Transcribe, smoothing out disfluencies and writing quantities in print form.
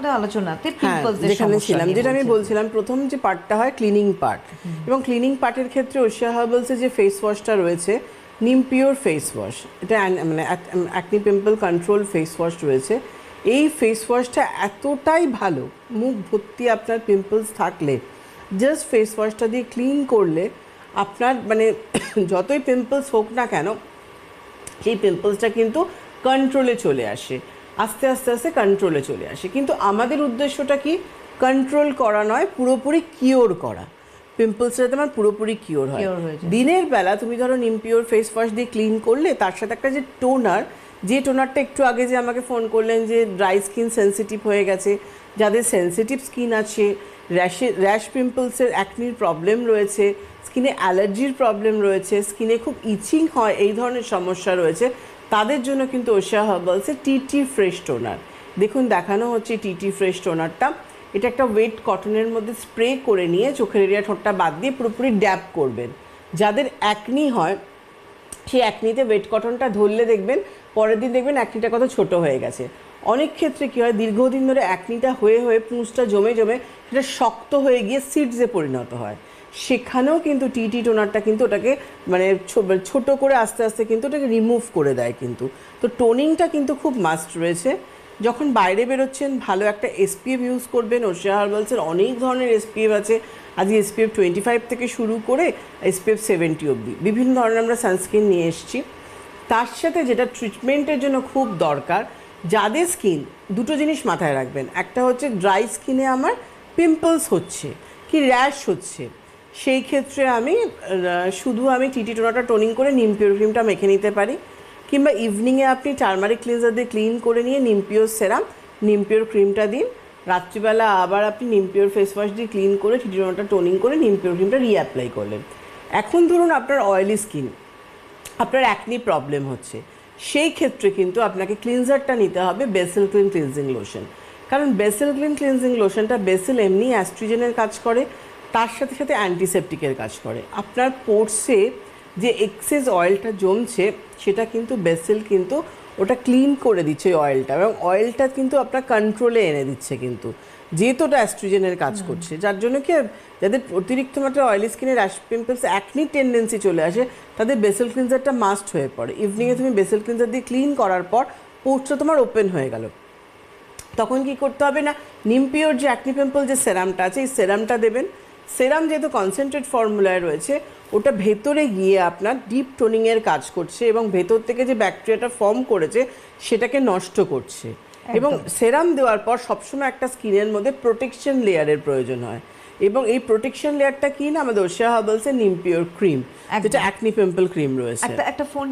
আমাদের আলোচনাতে হ্যাঁ, পিম্পলসের যেখানে সমস্যা ছিলাম, নিয়ে যেটা আমি বলছিলেন। বলছিলাম, প্রথম যে পার্টটা হয় ক্লিনিং পার্ট, এবং ক্লিনিং পার্টের ক্ষেত্রে ওশিয়া হার্বালসের যে ফেস ওয়াশটা রয়েছে, নিম পিওর ফেস ওয়াশ, এটা মানে acne pimple control face wash রয়েছে। এই ফেস ওয়াশটা এতটাই ভালো, মুখ ভর্তি আপনার পিম্পলস থাকলে জাস্ট ফেস ওয়াশটা দিয়ে ক্লিন করলে আপনার মানে যতই পিম্পলস হোক না কেন, সেই পিম্পলসটা কিন্তু কন্ট্রোলে চলে আসে, আস্তে আস্তে আস্তে কন্ট্রোলে চলে আসে। কিন্তু আমাদের উদ্দেশ্যটা কি? কন্ট্রোল করা নয়, পুরোপুরি কিওর করা। পিম্পলসটা তোমার পুরোপুরি কিওর হয়। দিনের বেলা তুমি ধরো নিম পিওর ফেস ওয়াশ দিয়ে ক্লিন করলে, তার সাথে একটা যে টোনার, যে টোনারটা একটু আগে যে আমাকে ফোন করলেন যে ড্রাই স্কিন সেন্সিটিভ হয়ে গেছে, যাদের সেন্সিটিভ স্কিন আছে, র্যাশ পিম্পলসের অ্যাকনির প্রবলেম রয়েছে, স্কিনে অ্যালার্জির প্রবলেম রয়েছে, স্কিনে খুব ইচিং হয়, এই ধরনের সমস্যা রয়েছে, তাদের জন্য কিন্তু ওশিয়া হার্বালসের টিটি ফ্রেশ টোনার। দেখুন দেখানো হচ্ছে টিটি ফ্রেশ টোনারটা। এটা একটা ওয়েট কটনের মধ্যে স্প্রে করে নিয়ে চোখের এরিয়া, ঠোঁটটা বাদ দিয়ে পুরোপুরি ড্যাব করবেন। যাদের অ্যাকনি হয়, সেই অ্যাকনিতে ওয়েট কটনটা ধরলে দেখবেন পরের দিন দেখবেন অ্যাকনিটা কত ছোট হয়ে গেছে। অনেক ক্ষেত্রে কী হয়, দীর্ঘদিন ধরে অ্যাকনিটা হয়ে হয়ে পুঁজটা জমে জমে সেটা শক্ত হয়ে গিয়ে সিডসে পরিণত হয়। সেখানেও কিন্তু টিটি টোনারটা কিন্তু ওটাকে মানে ছোট করে আস্তে আস্তে কিন্তু ওটাকে রিমুভ করে দেয় কিন্তু। তো টোনিংটা কিন্তু খুব মাস্ট রয়েছে। যখন বাইরে বেরোচ্ছেন ভালো একটা এসপিএফ ইউজ করবেন। ওশিয়া হার্বালসের অনেক ধরনের এসপিএফ আছে, আজকে এসপিএফ 25 থেকে শুরু করে এসপিএফ 70 অবধি বিভিন্ন ধরনের আমরা সানস্ক্রিন নিয়ে এসেছি। তার সাথে যেটা ট্রিটমেন্টের জন্য খুব দরকার, যাদের স্কিন, দুটো জিনিস মাথায় রাখবেন। একটা হচ্ছে ড্রাই স্কিনে আমার পিম্পলস হচ্ছে কি র্যাশ হচ্ছে, সেই ক্ষেত্রে আমি শুধু টিটি টোনারটা টোনিং করে নিম পিওর ক্রিমটা মেখে নিতে পারি, কিংবা ইভিনিংয়ে আপনি টার্মারিক ক্লিনজার দিয়ে ক্লিন করে নিয়ে নিম পিওর সেরাম, নিম পিওর ক্রিমটা দিন। রাত্রিবেলা আবার আপনি নিম পিওর ফেস ওয়াশ দিয়ে ক্লিন করে টিটি টোনারটা টোনিং করে নিম পিওর ক্রিমটা রিঅ্যাপ্লাই করলেন। এখন ধরুন আপনার অয়েলি স্কিন, আপনার অ্যাকনি প্রবলেম হচ্ছে, সেই ক্ষেত্রে কিন্তু আপনাকে ক্লিনজারটা নিতে হবে বেসিল ক্লিন ক্লিনজিং লোশন। কারণ বেসিল ক্লিন ক্লিনজিং লোশনটা, বেসিল এমনি অ্যাস্ট্রিজেনের কাজ করে, তার সাথে সাথে অ্যান্টিসেপটিকের কাজ করে। আপনার পোর্সে যে এক্সেস অয়েলটা জমছে, সেটা কিন্তু বেসিল কিন্তু ওটা ক্লিন করে দিচ্ছে ওই অয়েলটা, এবং অয়েলটা কিন্তু আপনার কন্ট্রোলে এনে দিচ্ছে কিন্তু, যেহেতু ওটা অ্যাস্ট্রিজেনের কাজ করছে। যার জন্য কি যাদের অতিরিক্ত মাত্রায় অয়েলি স্কিনে র্যাশ পিম্পলস অ্যাকনি টেন্ডেন্সি চলে আসে, তাদের বেসিল ক্লিনজারটা মাস্ট হয়ে পড়ে। ইভিনিংয়ে তুমি বেসিল ক্লিনজার দিয়ে ক্লিন করার পর পোর্সটা তোমার ওপেন হয়ে গেল, তখন কি করতে হবে না, নিম পিওর যে অ্যাকনি পিম্পল যে সেরামটা আছে, এই সেরামটা দেবেন। সেরাম যেহেতু কনসেন্ট্রেট ফর্মুলায় রয়েছে, ওটা ভেতরে গিয়ে আপনার ডিপ টোনিংয়ের কাজ করছে, এবং ভেতর থেকে যে ব্যাকটেরিয়াটা ফর্ম করেছে সেটাকে নষ্ট করছে। এবং সেরাম দেওয়ার পর সবসময় একটা স্কিনের মধ্যে প্রোটেকশন লেয়ারের প্রয়োজন হয়, এবং এই প্রোটেকশন লেয়ারটা কি না, আমাদের ওশিয়া হার্বালসের নিম পিওর ক্রিম, যেটা অ্যাকনি পিম্পল ক্রিম রয়েছে। একটা ফোন